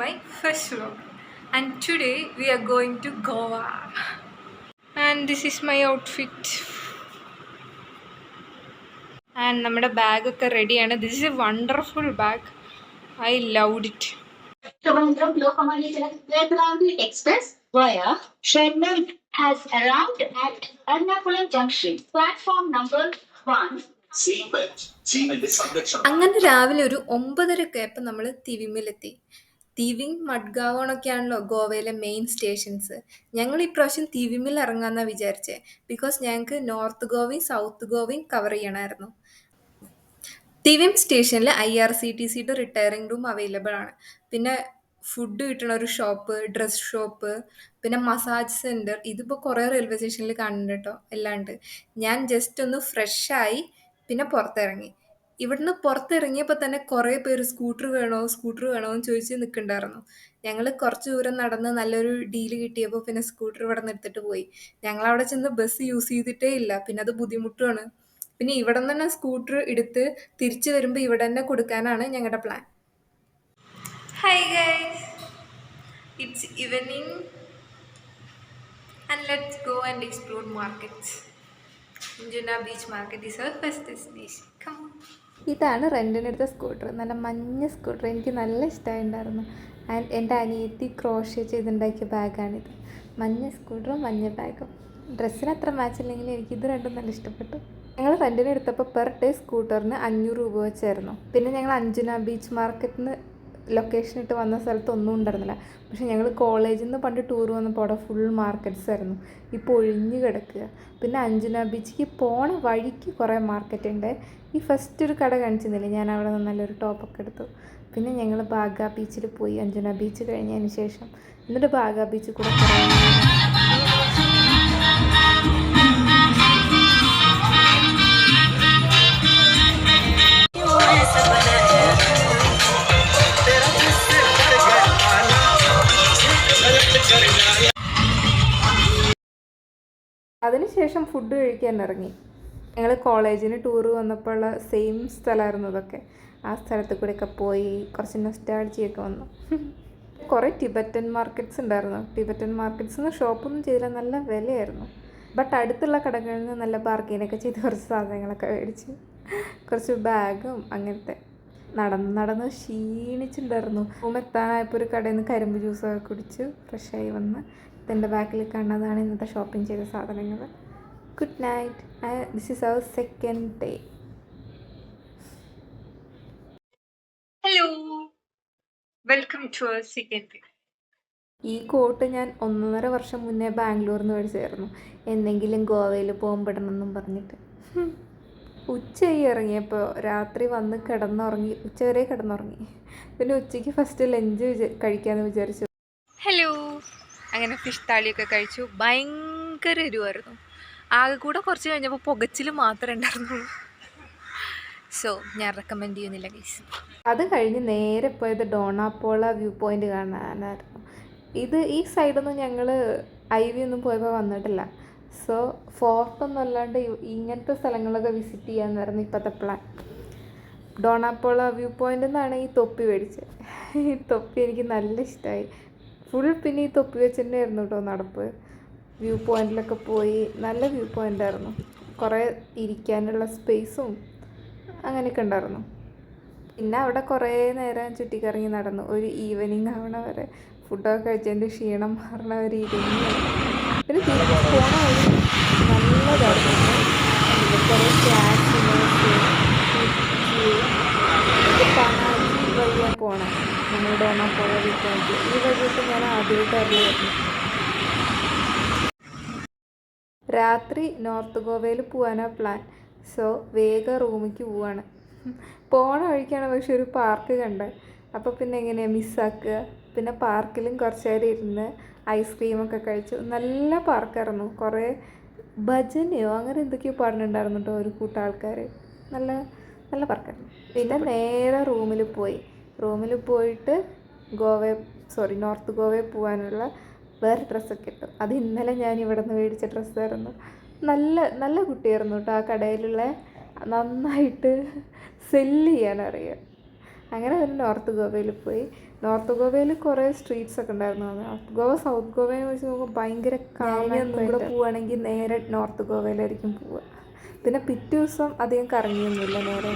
my first vlog. And today we are going to Goa. And this is my outfit. And നമ്മുടെ ബാഗൊക്കെ റെഡിയാണ്. This is A wonderful bag. I loved it. Trivandrum Lokmanya Express via Chennai has arrived at Ernakulam Junction, platform number 1. അങ്ങനെ രാവിലെ ഒരു 9:30 ആയപ്പോൾ നമ്മൾ തിവിമ്മിലെത്തി. തിവിങ് മഡ്ഗാവണൊക്കെയാണല്ലോ ഗോവയിലെ main stations. ഞങ്ങൾ ഇപ്രാവശ്യം തിവിമ്മിൽ ഇറങ്ങാമെന്നാണ് വിചാരിച്ചത്. ബിക്കോസ് ഞങ്ങൾക്ക് നോർത്ത് ഗോവയും സൗത്ത് ഗോവയും കവർ ചെയ്യണമായിരുന്നു. തിവിം സ്റ്റേഷനിൽ IRCTCയുടെ റിട്ടയറിംഗ് റൂം അവൈലബിൾ ആണ്. പിന്നെ ഫുഡ് കിട്ടണ ഒരു ഷോപ്പ്, ഡ്രസ് ഷോപ്പ്, പിന്നെ മസാജ് സെൻറ്റർ. ഇതിപ്പോൾ കുറേ റെയിൽവേ സ്റ്റേഷനിൽ കാണുന്നുണ്ട് കേട്ടോ, എല്ലാം ഉണ്ട്. ഞാൻ ജസ്റ്റ് ഒന്ന് ഫ്രഷായി പിന്നെ പുറത്തിറങ്ങി. ഇവിടുന്ന് പുറത്തിറങ്ങിയപ്പോൾ തന്നെ കുറേ പേര് സ്കൂട്ടർ വേണോ എന്ന് ചോദിച്ച് നിൽക്കുന്നുണ്ടായിരുന്നു. ഞങ്ങൾ കുറച്ച് ദൂരം നടന്ന് നല്ലൊരു ഡീല് കിട്ടിയപ്പോൾ പിന്നെ സ്കൂട്ടർ ഇവിടെ നിന്ന് എടുത്തിട്ട് പോയി. ഞങ്ങളവിടെ ചെന്ന് ബസ് യൂസ് ചെയ്തിട്ടേ ഇല്ല, പിന്നെ അത് ബുദ്ധിമുട്ടുമാണ്. പിന്നെ ഇവിടെ നിന്ന് തന്നെ സ്കൂട്ടർ എടുത്ത് തിരിച്ചു വരുമ്പോൾ ഇവിടെ തന്നെ കൊടുക്കാനാണ് ഞങ്ങളുടെ plan. Hi guys, it's evening and let's go and explore markets. Anjana beach market is our first destination. Come on. ഇതാണ് റെൻറ്റിനെടുത്ത സ്കൂട്ടർ. നല്ല മഞ്ഞ സ്കൂട്ടർ, എനിക്ക് നല്ല ഇഷ്ടമായിട്ടുണ്ടായിരുന്നു. ആൻഡ് എൻ്റെ അനിയത്തി ക്രോഷ്യ ചെയ്തുണ്ടാക്കിയ ബാഗാണിത്. മഞ്ഞ സ്കൂട്ടറും മഞ്ഞ ബാഗും. ഡ്രസ്സിന് അത്ര മാച്ച് ഇല്ലെങ്കിലും എനിക്കിത് രണ്ടും നല്ല ഇഷ്ടപ്പെട്ടു. ഞങ്ങൾ റെൻറ്റിന് എടുത്തപ്പോൾ പെർ ഡേ സ്കൂട്ടറിന് 500 രൂപ വെച്ചായിരുന്നു. പിന്നെ ഞങ്ങൾ അഞ്ജന ബീച്ച് മാർക്കറ്റിന് ലൊക്കേഷൻ ഇട്ട് വന്ന സ്ഥലത്ത് ഒന്നും ഉണ്ടായിരുന്നില്ല. പക്ഷേ ഞങ്ങൾ കോളേജിൽ നിന്ന് പണ്ട് ടൂർ വന്നപ്പോൾ അവിടെ ഫുൾ മാർക്കറ്റ്സ് ആയിരുന്നു. ഇപ്പോൾ ഒഴിഞ്ഞു കിടക്കുക. പിന്നെ അഞ്ജന ബീച്ചിലേക്ക് പോണ വഴിക്ക് കുറേ മാർക്കറ്റ് ഉണ്ട്. ഈ ഫസ്റ്റ് ഒരു കട കാണിച്ചിരുന്നില്ലേ, ഞാൻ അവിടെ നിന്ന് നല്ലൊരു ടോപ്പൊക്കെ എടുത്തു. പിന്നെ ഞങ്ങൾ ബാഗ ബീച്ചിൽ പോയി. അഞ്ജന ബീച്ച് കഴിഞ്ഞതിന് ശേഷം എന്നിട്ട് ബാഗ ബീച്ചിൽ കൂടെ അതിനുശേഷം ഫുഡ് കഴിക്കാൻ ഇറങ്ങി. ഞങ്ങൾ കോളേജിന് ടൂർ വന്നപ്പോഴുള്ള സെയിം സ്ഥലമായിരുന്നു ഇതൊക്കെ. ആ സ്ഥലത്ത് കൂടെയൊക്കെ പോയി കുറച്ച് നൊസ്റ്റാൾജിയൊക്കെ വന്നു. കുറേ ടിബറ്റൻ മാർക്കറ്റ്സ് ഉണ്ടായിരുന്നു. ടിബറ്റൻ മാർക്കറ്റ്സിന് ഷോപ്പൊന്നും ചെയ്തില്ല, നല്ല വിലയായിരുന്നു. ബട്ട് അടുത്തുള്ള കടകളിൽ നിന്ന് നല്ല ബാർഗെയിനൊക്കെ ചെയ്ത് കുറച്ച് സാധനങ്ങളൊക്കെ മേടിച്ച് കുറച്ച് ബാഗും അങ്ങനത്തെ നടന്ന് ക്ഷീണിച്ചിട്ടുണ്ടായിരുന്നു. എത്താനായപ്പോൾ ഒരു കടയിൽ നിന്ന് കരിമ്പ് ജ്യൂസൊക്കെ കുടിച്ച് ഫ്രഷായി വന്ന് എൻ്റെ ബാക്കിൽ കാണുന്നതാണ് ഇന്നത്തെ ഷോപ്പിംഗ് ചെയ്ത സാധനങ്ങൾ. Good night. This is our second day. Hello, welcome to our second day. ഈ കോട്ട് ഞാൻ 1.5 വർഷം മുന്നേ ബാംഗ്ലൂരിൽ നിന്ന് മേടിച്ചായിരുന്നു. എന്തെങ്കിലും ഗോവയിൽ പോകുമ്പോഴണമെന്നും പറഞ്ഞിട്ട്. ഉച്ചയായി ഇറങ്ങിയപ്പോൾ രാത്രി വന്ന് കിടന്നുറങ്ങി. ഉച്ചവരെ കിടന്നുറങ്ങി. പിന്നെ ഉച്ചയ്ക്ക് ഫസ്റ്റ് ലഞ്ച് കഴിക്കാമെന്ന് വിചാരിച്ചു. ഹലോ, അങ്ങനെ ഫിഷ് താളിയൊക്കെ കഴിച്ചു. ഭയങ്കര എരിവായിരുന്നു. ആകെ കൂടെ കുറച്ച് കഴിഞ്ഞപ്പോൾ പുകച്ചിൽ മാത്രമേ ഉണ്ടായിരുന്നുള്ളൂ. സോ ഞാൻ റെക്കമെൻഡ് ചെയ്യുന്നില്ല ഗൈസ്. അത് കഴിഞ്ഞ് നേരെ പോയത് ഡോണാപോള വ്യൂ പോയിൻ്റ് കാണാനായിരുന്നു. ഈ സൈഡൊന്നും ഞങ്ങൾ IV ഒന്നും പോയപ്പോൾ വന്നിട്ടില്ല. സോ ഫോർട്ടൊന്നും അല്ലാണ്ട് ഇങ്ങനത്തെ സ്ഥലങ്ങളൊക്കെ വിസിറ്റ് ചെയ്യാമെന്നായിരുന്നു ഇപ്പോഴത്തെ പ്ലാൻ. ഡോണാപോള വ്യൂ പോയിൻ്റിൽ നിന്നാണ് ഈ തൊപ്പി മേടിച്ചത്. ഈ തൊപ്പി എനിക്ക് നല്ല ഇഷ്ടമായി. ഫുൾ പിന്നെ ഈ തൊപ്പി വെച്ച് തന്നെയായിരുന്നു കേട്ടോ നടപ്പ്. വ്യൂ പോയിൻറ്റിലൊക്കെ പോയി. നല്ല വ്യൂ പോയിൻ്റായിരുന്നു. കുറേ ഇരിക്കാനുള്ള സ്പേസും അങ്ങനെയൊക്കെ ഉണ്ടായിരുന്നു. പിന്നെ അവിടെ കുറേ നേരം ചുറ്റിക്കറങ്ങി നടന്നു. ഒരു ഈവനിങ് ആവണ വരെ ഫുഡൊക്കെ കഴിച്ചതിൻ്റെ ക്ഷീണം മാറണ ഒരു ഇരുന്ന്. പിന്നെ തിരിച്ച് പോണ വഴി നല്ലതായിരുന്നു. കുറേ പനാജി വഴിയാണ് പോണേ. നമ്മൾ ഡോണാപോള വ്യൂ പോയിന്റ് ഈ വഴിയൊക്കെ ഞാൻ ആദ്യമായിട്ട് അറിയായിരുന്നു. രാത്രി നോർത്ത് ഗോവയിൽ പോകാനാണ് പ്ലാൻ. സോ വേഗം റൂമിലേക്ക് പോവാണ്. പോണ വഴിക്കാണ് പക്ഷെ ഒരു പാർക്ക് കണ്ടത്. അപ്പോൾ പിന്നെ എങ്ങനെയാണ് മിസ്സാക്കുക. പിന്നെ പാർക്കിലും കുറച്ച് നേരം ഇരുന്ന് ഐസ്ക്രീമൊക്കെ കഴിച്ചു. നല്ല പാർക്കായിരുന്നു. കുറേ ഭജനയോ അങ്ങനെ എന്തൊക്കെയോ പാടുന്നുണ്ടായിരുന്നു കേട്ടോ ഒരു കൂട്ടം ആൾക്കാർ. നല്ല പാർക്കായിരുന്നു. പിന്നെ നേരെ റൂമിൽ പോയിട്ട് നോർത്ത് ഗോവയിൽ പോകാനുള്ള വേറെ ഡ്രസ്സൊക്കെ ഇട്ടു. അത് ഇന്നലെ ഞാൻ ഇവിടെ നിന്ന് മേടിച്ച ഡ്രസ്സായിരുന്നു. നല്ല കുട്ടിയായിരുന്നു കേട്ടോ ആ കടയിലുള്ള. നന്നായിട്ട് സെല്ല് ചെയ്യാനറിയാം. അങ്ങനെ ഒരു നോർത്ത് ഗോവയിൽ പോയി. നോർത്ത് ഗോവയിൽ കുറേ സ്ട്രീറ്റ്സ് ഒക്കെ ഉണ്ടായിരുന്നു. നോർത്ത് ഗോവ സൗത്ത് ഗോവയെ വെച്ച് നോക്കുമ്പോൾ ഭയങ്കര ഒന്നും കൂടെ പോവുകയാണെങ്കിൽ നേരെ നോർത്ത് ഗോവയിലായിരിക്കും പോവുക. പിന്നെ പിറ്റേ ദിവസം അധികം കറങ്ങിയൊന്നുമില്ല, നേരെ